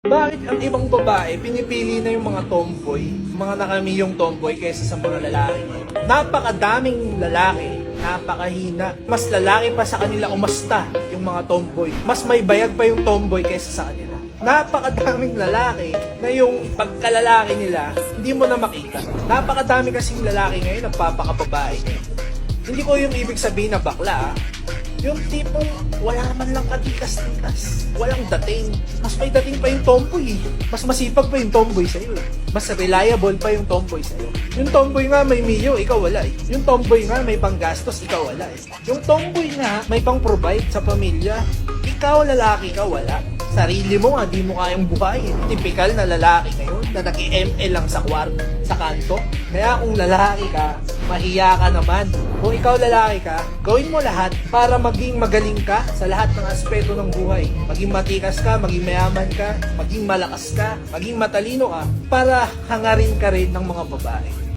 Bakit ang ibang babae pinipili na yung mga tomboy, mga nakamiyong tomboy kaysa sa mga lalaki? Napakadaming lalaki, napakahina. Mas lalaki pa sa kanila umasta yung mga tomboy. Mas may bayag pa yung tomboy kaysa sa kanila. Napakadaming lalaki na yung pagkalalaki nila, hindi mo na makita. Napakadami kasing lalaki ngayon nagpapakababae. Hindi ko yung ibig sabihin na bakla, yung tipong wala man lang katikas-tikas, walang dating. Mas may dating pa yung tomboy eh. Mas masipag pa yung tomboy sa'yo eh. Mas reliable pa yung tomboy sa'yo. Yung tomboy nga may miyo, ikaw wala eh. Yung tomboy nga may panggastos, ikaw wala eh. Yung tomboy nga may pang-provide sa pamilya, ikaw lalaki ka wala. Sarili mo nga, di mo kayang buhayin. Typical na lalaki ngayon na naki-ML lang sa kwarto, sa kanto. Kaya kung lalaki ka, mahiya ka naman. Kung ikaw lalaki ka, gawin mo lahat para maging magaling ka sa lahat ng aspeto ng buhay. Maging matikas ka, maging mayaman ka, maging malakas ka, maging matalino ka, para hangarin ka rin ng mga babae.